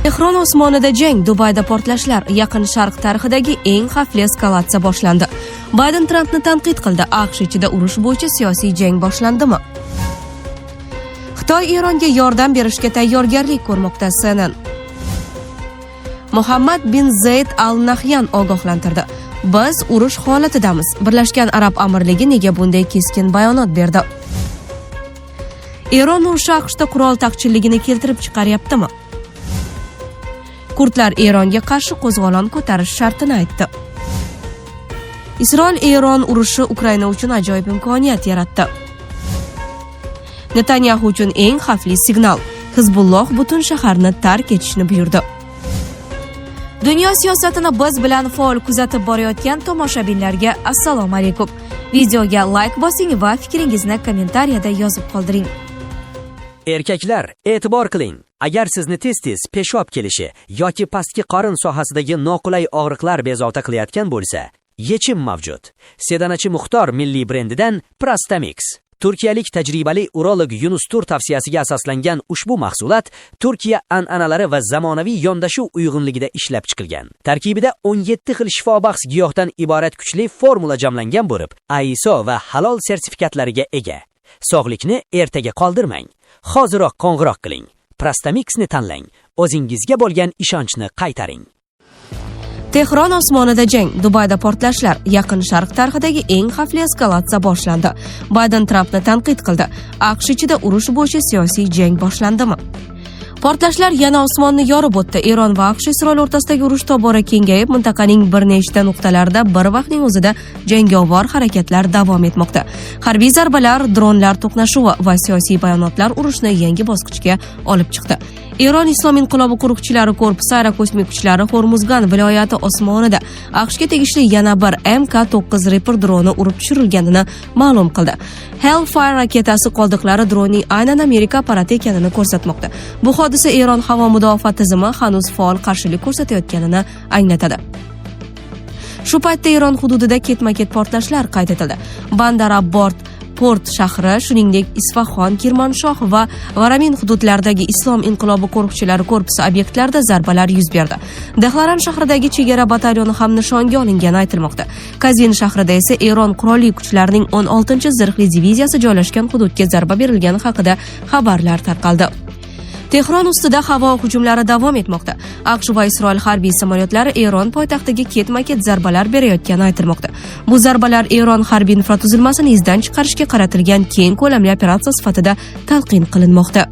Tehron osmonida jang, Dubayda portlashlar, Yaqin Sharq tarixidagi eng xavfli eskalatsiya boshlandi. Bayden Trampni tanqid qildi. AQSh ichida urush bo'yicha siyosiy jang boshlandimi? Xitoy Eronga yordam berishga tayyorgarlik ko'rmoqda. CNN. Muhammad bin Zayd Al Nahyan ogohlantirdi. Biz urush holatidamiz. Birlashgan Arab Amirligi nega bunday keskin bayonot berdi? Eron urushi AQShda qurol taqchilligini keltirib chiqaryaptimi? Kurdlar Eronga qarshi qo'zg'olon ko'tarish shartini aytdi. Isroil-Eron urushi Ukraina uchun ajoyib imkoniyat yaratdi. Netanyahu uchun eng xavfli signal. Hizbulloh butun shaharni tark etishni buyurdi. Dunyo siyosatini biz bilan faol kuzatib borayotgan tomoshabinlarga assalomu alaykum. Videoga like bosing va fikringizni kommentariyada yozib qoldiring. Erkaklar, e'tibor qiling. Agar sizni tez-tez peshob kelishi yoki pastki qorin sohasidagi noqulay og'riqlar bezovta qilayotgan bo'lsa, yechim mavjud. Sedanachi Muxtor milliy brendidan Prastamix. Turkiyalik tajribali urolog Yunus Tur tavsiyasiga asoslangan ushbu mahsulot Turkiya an'analari va zamonaviy yondashuv uyg'unligida ishlab chiqilgan. Tarkibida 17 xil shifobaxsh giyohdan iborat kuchli formula jamlangan bo'lib, ISO va halol sertifikatlariga ega. Sog'likni ertaga qoldirmang. Hoziroq qo'ng'iroq qiling. Prastamixni tanlang. O'zingizga bo'lgan ishonchni qaytaring. Tehron osmonida jang, Dubayda portlashlar, Yaqin Sharq tarixidagi eng xavfli eskalatsiya boshlandi. Bayden Trampni tanqid qildi. AQSh ichida urush bo'yicha siyosiy jang boshlandimi? Portlashlar yana osmonni yorib o'tdi. Eron va AQSh Isroil o'rtasidagi urush tobora kengayib, mintaqaning bir nechta nuqtalarida bir vaqtning o'zida jangovar harakatlar davom etmoqda. Harbiy zarbalar, dronlar to'qnashuvi va siyosiy bayonotlar urushni yangi bosqichga olib chiqdi. Eron Islom inqilobi qo'riqchilari korpusi aerokosmik kuchlari Hormuzgan viloyati osmonida AQShga tegishli yana bir MK-9 Reaper droni urib tushirilganini ma'lum qildi. Hellfire raketasi qoldiqlari dronning aynan Amerika apparati ekanini ko'rsatmoqda. Bu hodisa Eron havo mudofaa tizimi hanuz faol qarshilik ko'rsatayotganini anglatadi. Shu paytda Eron hududida ketma-ket portlashlar qayd etildi. Bandar Abbas Port shahri, shuningdek Isfaxon, Kirmanshoh va Varamin hududlaridagi Islom inqilobi qo'riqchilari korpusi obyektlarida zarbalar yuz berdi. Dahloran shahridagi chegara batalyoni ham nishonga olingani aytilmoqda. Kazin shahrida esa Eron qurolli kuchlarining 16-zirhli diviziyasi joylashgan hududga zarba berilgani haqida xabarlar tarqaldi. Tehron ustida havo hujumlari davom etmoqda. AQSh va Isroil harbiy samolyotlari Eron poytaxtiga ketma-ket zarbalar berayotgani aytilmoqda. Bu zarbalar Eron harbiy infratuzilmasini izdan chiqarishga qaratilgan keng ko'lamli operatsiya sifatida talqin qilinmoqda.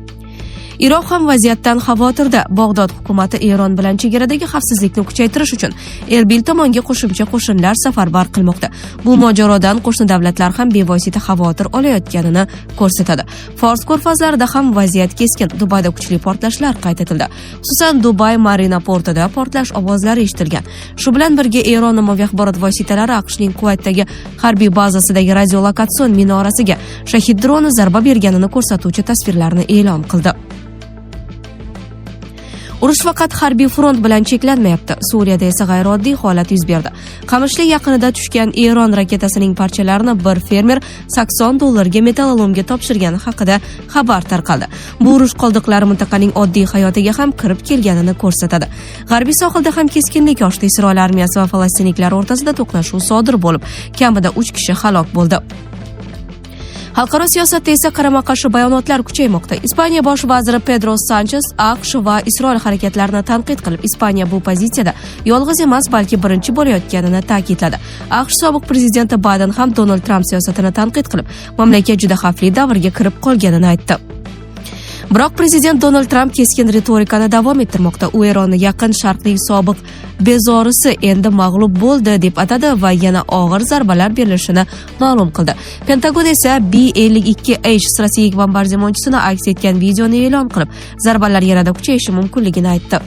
Iroq ham vaziyatdan xavotirda. Bag'dod hukumati Eron bilan chegaradagi xavfsizlikni kuchaytirish uchun Erbil tomonga qo'shimcha qo'shinlar safarbar qilmoqda. Bu mojarodan qo'shni davlatlar ham bevosita xavotir olayotganini ko'rsatadi. Fors ko'rfazlarida ham vaziyat keskin. Dubayda kuchli portlashlar qayd etildi. Xususan, Dubay Marina portida portlash ovozlari eshitilgan. Shu bilan birga Eron ommaviy axborot vositalari AQShning Kuvaytdagi harbiy bazasidagi radiolokatsion minorasiga shahid droni zarba berganini ko'rsatuvchi tasvirlarni e'lon qildi. Urush faqat harbiy front bilan cheklanmayapti. Suriyada esa g'ayrioddiy holat yuz berdi. Qamishli yaqinida tushgan Eron raketasining parchalarini bir fermer $80 metallolomga topshirgani haqida xabar tarqaldi. Bu urush qoldiqlari mintaqaning oddiy hayotiga ham kirib kelganini ko'rsatadi. G'arbiy sohilda ham keskinlik oshdi. Isroil armiyasi va falastinliklar o'rtasida to'qnashuv sodir bo'lib, kamida 3 kishi halok bo'ldi. Xalqaro siyosatda esa qarama-qarshi bayonotlar kuchaymoqda. Ispaniya bosh vaziri Pedro Sanchez AQSh va Isroil harakatlarini tanqid qilib, Ispaniya bu pozitsiyada yolg'iz emas, balki birinchi bo'layotganini ta'kidladi. AQSh sobiq prezidenti Bayden ham Donald Tramp siyosatini tanqid qilib, mamlakat juda xavfli davrga kirib qolganini aytdi. Biroq prezident Donald Tramp keskin retorikani davom ettirmoqda. U Eronni Yaqin Sharqning sobiq bezorisi endi mag'lub bo'ldi deb atadi va yana og'ir zarbalar berilishini ma'lum qildi. Pentagon esa B-52H strategik bombardimonchasini aks etgan videoni e'lon qilib, zarbalar yanada kuchayishi mumkinligini aytdi.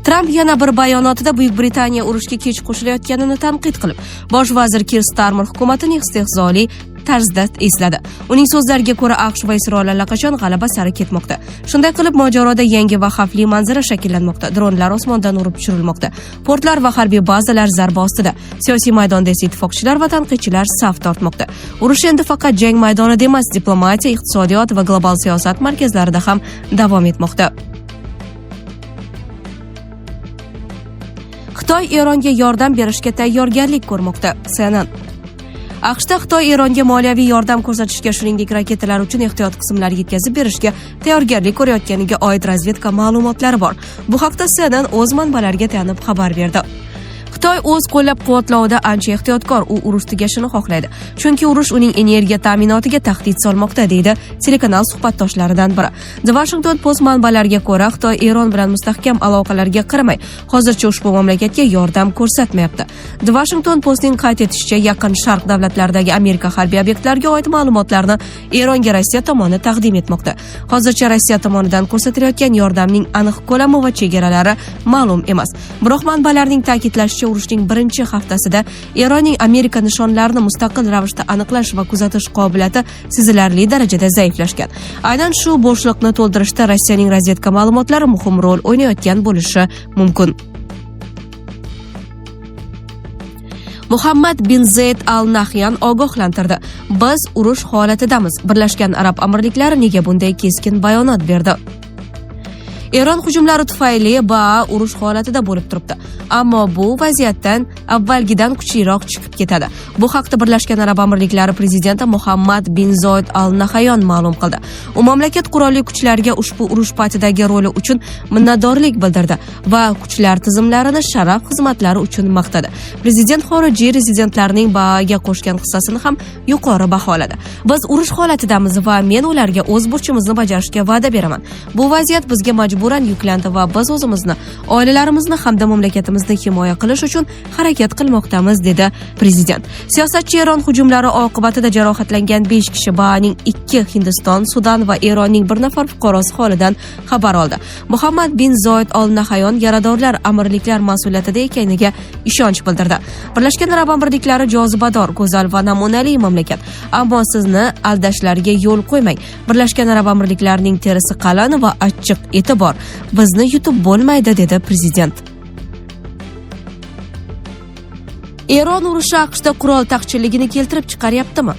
Tramp yana bir bayonotida Buyuk Britaniya urushga kech qo'shilayotganini tanqid qilib, bosh vazir Kir Starmer hukumatining istehzoli tarzda esladi. Uning so'zlariga ko'ra AQSh va Isroil allaqachon g'alaba sari ketmoqda. Shunday qilib mojaroda yangi va xavfli manzara shakllanmoqda. Dronlar osmondan urib tushirilmoqda. Portlar va harbiy bazalar zarba ostida. Siyosiy maydonda esa ittifoqchilar va tanqidchilar saf tortmoqda. Urush endi faqat jang maydonida emas, diplomatiya, iqtisodiyot va global siyosat markazlarida ham davom etmoqda. Xitoy Eronga yordam berishga tayyorgarlik ko'rmoqda. CNN. AQShda Xitoy Eronga moliyaviy yordam ko'rsatishga, shuningdek raketalar uchun ehtiyot qismlar yetkazib berishga tayyorgarlik ko'rayotganiga oid razvedka ma'lumotlari bor. Bu haqda CNN o'z manbalariga tayanib xabar berdi. Xitoy o'z qo'llab-quvvatlovida ancha ehtiyotkor, u urush tugashini xohlaydi. Chunki urush uning energiya ta'minotiga tahdid solmoqda, deydi telekanal suhbatdoshlaridan biri. The Washington Post manbalariga ko'ra, Xitoy Eron bilan mustahkam aloqalarga qaramay, hozircha ushbu mamlakatga yordam ko'rsatmayapti. The Washington Post'ning qayd etishicha, Yaqin Sharq davlatlaridagi Amerika harbiy obyektlariga oid ma'lumotlarni Eronga Rossiya tomoni taqdim etmoqda. Hozircha Rossiya tomonidan ko'rsatilayotgan yordamning aniq ko'lami va chegaralari ma'lum emas. Biroq manbalarning ta'kidlashicha, urushning birinchi haftasida Eronning Amerika nishonlarini mustaqil ravishda aniqlash va kuzatish qobiliyati sezilarli darajada zaiflashgan. Aynan shu bo'shliqni to'ldirishda Rossiyaning razvedka ma'lumotlari muhim rol o'ynayotgan bo'lishi mumkin. Muhammad bin Zayd Al Nahyan ogohlantirdi. Biz urush holatidamiz. Birlashgan Arab Amirliklari nega bunday keskin bayonot berdi? Eron hujumlari tufayli urush holatida bo'lib turibdi. Ammo bu vaziyatdan avvalgidan kuchliroq chiqib ketadi. Bu haqda Birlashgan Arab Amirliklari prezidenti Muhammad bin Zayd Al Nahyan ma'lum qildi. U mamlakat qurolli kuchlariga ushbu urush paytidagi roli uchun minnatdorlik bildirdi va kuchlar tizimlarini sharaf xizmatlari uchun maqtadi. Prezident xorijiy rezidentlarining ba'ga qo'shgan hissasini ham yuqori baholadi. Biz urush holatidamiz va men ularga o'z burchimizni bajarishga va'da beraman. Bu vaziyat bizga majburan yuklandi va biz o'zimizni, oilalarimizni hamda mamlakatimizni himoya qilish uchun harakat qilmoqdamiz, dedi prezident. Siyosatchi Eron hujumlari oqibatida jarohatlangan 5 kishi Ba'ning 2 Hindiston, Sudan va Eronning 1 nafar fuqarosi holidan xabar oldi. Muhammad bin Zayd Al Nahyan yaradorlar amirliklar mas'uliyatida ekaniga ishonch bildirdi. Birlashgan Arab Amirliklari jozibador, go'zal va namunali mamlakat. Ammo sizni aldashlariga yo'l qo'ymang. Birlashgan Arab Amirliklarining terisi qalin va achchiq eti bor. Bizni yutib bo'lmaydi, dedi prezident. Eron urushi AQShda qurol taqchilligini keltirib chiqaryaptimi?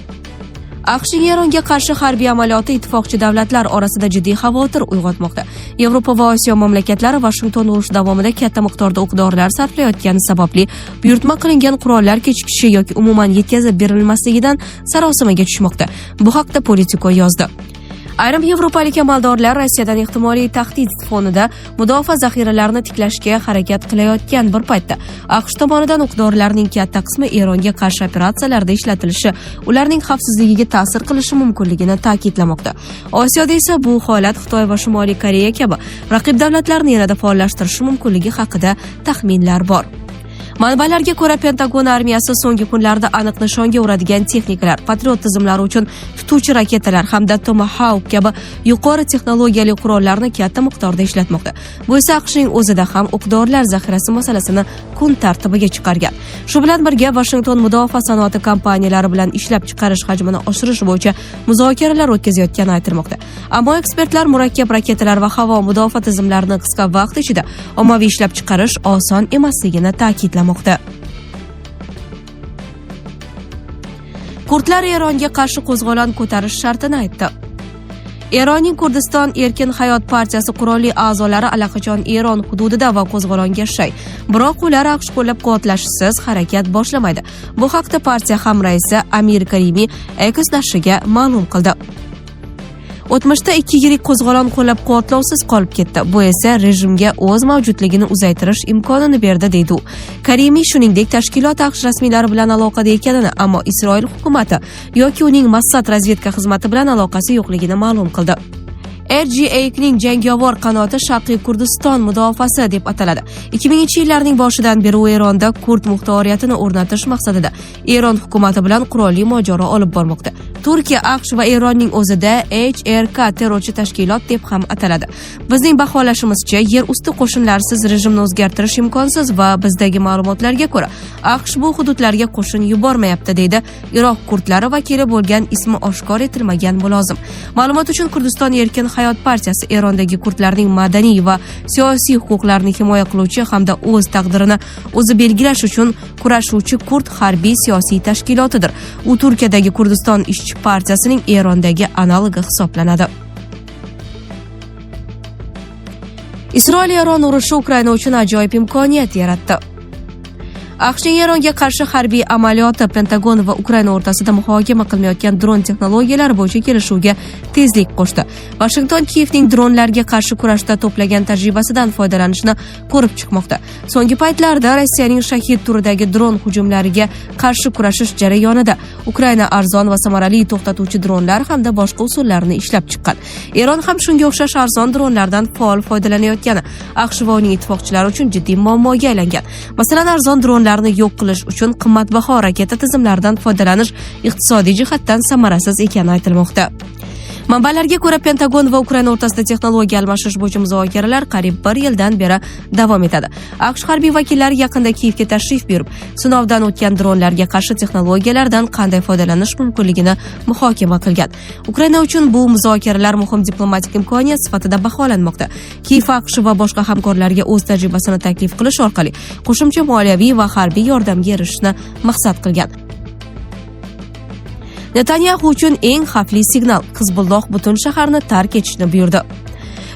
AQShning Eronga qarshi harbiy amaliyoti ittifoqchi davlatlar orasida jiddiy xavotir uyg'otmoqda. Yevropa va Osiyo mamlakatlari Washington urush davomida katta miqdorda o'q-dorilar sarflayotgani sababli buyurtma qilingan qurollar kechikishi yoki umuman yetkazib berilmasligidan sarosimaga tushmoqda. Bu haqda Politico yozdi. Ayrim yevropalik amaldorlar Rossiyadan ehtimoliy tahdid fonida mudofaa zaxiralarini tiklashga harakat qilayotgan bir paytda AQSh tomonidan o'q-dorilarning katta qismi Eronga qarshi operatsiyalarda ishlatilishi ularning xavfsizligiga ta'sir qilishi mumkinligini ta'kidlamoqda. Osiyoda esa bu holat Xitoy va Shimoliy Koreya kabi raqib davlatlarni yanada faollashtirishi mumkinligi haqida taxminlar bor. Manbalarga ko'ra, Pentagon armiyasi so'nggi kunlarda aniq nishonga uradigan texnikalar, Patriot tizimlari uchun tutuvchi raketalar hamda Tomahawk kabi yuqori texnologiyali qurollarni katta miqdorda ishlatmoqda. Bu esa AQShning o'zida ham o'q-dorilar zaxirasi masalasini kun tartibiga chiqargan. Shu bilan birga Washington mudofaa sanoati kompaniyalari bilan ishlab chiqarish hajmini oshirish bo'yicha muzokaralar o'tkazayotgani aytilmoqda. Ammo ekspertlar murakkab raketalar va havo mudofaa tizimlarini qisqa vaqt ichida ommaviy ishlab chiqarish oson emasligini ta'kidlamoqda. Kurdlar Eronga qarshi qo'zg'olon ko'tarish shartini aytdi. Eronning Kurdiston Erkin hayot partiyasi qurolli a'zolari allaqachon Eron hududida va qo'zg'olonga shay. Biroq ular AQSh qo'llab-quvvatlashisiz harakat boshlamaydi. Bu haqda partiya hamraisi Amir Karimiy X nashriga ma'lum qildi. O'tmishda 2 yirik qo'zg'olon qo'llab-quvvatlovsiz qolib ketdi. Bu esa rejimga o'z mavjudligini uzaytirish imkonini berdi, deydi u. Karimiy shuningdek tashkilot AQSh rasmiylari bilan aloqada ekanini, ammo Isroil hukumati yoki uning Mossad razvedka xizmati bilan aloqasi yo'qligini ma'lum qildi. RGA'ning jangovar qanoti Sharqiy Kurdiston mudofaasi deb ataladi. 2000-yillarning boshidan beri u Eronda kurd muxtoriyatini o'rnatish maqsadida Eron hukumati bilan qurolli mojaro olib bormoqda. Turkiya, AQSh va Eronning o'zida HRK terrorchi tashkilot deb ham ataladi. Bizning baholashimizcha, yer usti qo'shinlarsiz rejimni o'zgartirish imkonsiz va bizdagi ma'lumotlarga ko'ra, AQSh bu hududlarga qo'shin yubormayapti, deydi Iroq kurdlari vakili bo'lgan ismi oshkor etilmagan mulozim. Ma'lumot uchun, Kurdiston Erkin hayot partiyasi Erondagi kurdlarning madaniy va siyosiy huquqlarini himoya qiluvchi hamda o'z taqdirini o'zi belgilash uchun kurashuvchi kurd harbiy siyosiy tashkilotidir. U Turkiyadagi Kurdiston ishchi partiyasining Erondagi analogi hisoblanadi. Isroil-Eron urushi Ukraina uchun ajoyib imkoniyat yaratdi. AQShning Eronga qarshi harbiy amaliyoti Pentagon va Ukraina o'rtasida muhokama qilinayotgan dron texnologiyalari bo'yicha kelishuvga tezlik qo'shdi. Washington Kiyevning dronlarga qarshi kurashda to'plagan tajribasidan foydalanishni ko'rib chiqmoqda. So'nggi paytlarda Rossiyaning Shahid turidagi dron hujumlariga qarshi kurashish jarayonida Ukraina arzon va samarali to'xtatuvchi dronlar hamda boshqa usullarni ishlab chiqqan. Eron ham shunga o'xshash arzon dronlardan faol foydalanayotgani AQSh va uning ittifoqchilari uchun jiddiy muammoga aylangan. Masalan, arzon dronlarni yo'q qilish uchun qimmatbaho raketa tizimlaridan foydalanish iqtisodiy jihatdan samarasiz ekani aytilmoqda. Manbalarga ko'ra, Pentagon va Ukraina o'rtasida texnologiya almashish bo'yicha muzokaralar qariyb 1 yildan beri davom etadi. AQSh harbiy vakillari yaqinda Kiyevga tashrif buyurib, sinovdan o'tgan dronlarga qarshi texnologiyalardan qanday foydalanish mumkinligini muhokama qilgan. Ukraina uchun bu muzokaralar muhim diplomatik imkoniyat sifatida baholanmoqda. Kiyev AQSh va boshqa hamkorlarga o'z tajribasini taklif qilish orqali qo'shimcha moliyaviy va harbiy yordamga erishishni maqsad qilgan. Netanyahu uchun eng xavfli signal: Hizbulloh butun shaharni tark etishni buyurdi.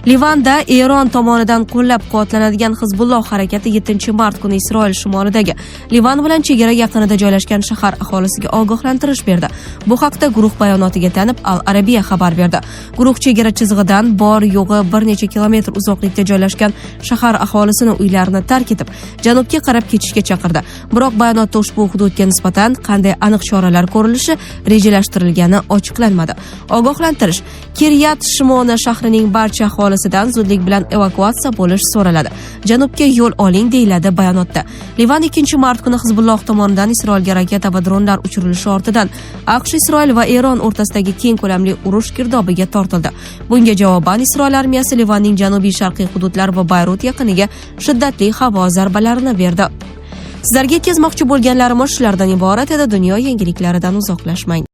Livanda Eron tomonidan qo'llab-quvvatlanadigan Hizbulloh harakati 7-mart kuni Isroil shimolidagi Livan bilan chegara yaqinida joylashgan shahar aholisiga ogohlantirish berdi. Bu haqda guruh bayonotiga tanib Al Arabiya xabar berdi. Guruh chegara chizig'idan bor yo'g'i bir necha kilometr uzoqlikda joylashgan shahar aholisini uylarini tark etib, janubga qarab ketishga chaqirdi. Biroq bayonotda ushbu hududga nisbatan qanday aniq choralar ko'rilishi rejalashtirilgani ochiqlanmadi. Ogohlantirish: Kiryat Shimona shahrining barcha aholisidan zudlik bilan evakuatsiya bo'lish so'raladi. Janubga yo'l oling, deyiladi bayonotda. Livan 2-mart kuni Hizbulloh tomonidan Isroilga raketa va dronlar uchirilishi ortidan AQSh, Isroil va Eron o'rtasidagi keng ko'lamli urush girdobiga tortildi. Bunga javoban Isroil armiyasi Livanning janubiy-sharqiy hududlari va Bayrut yaqiniga shiddatli havo zarbalarini berdi. Sizlarga yetkazmoqchi bo'lganlarimiz shulardan iborat edi. Dunyo yangiliklaridan uzoqlashmang.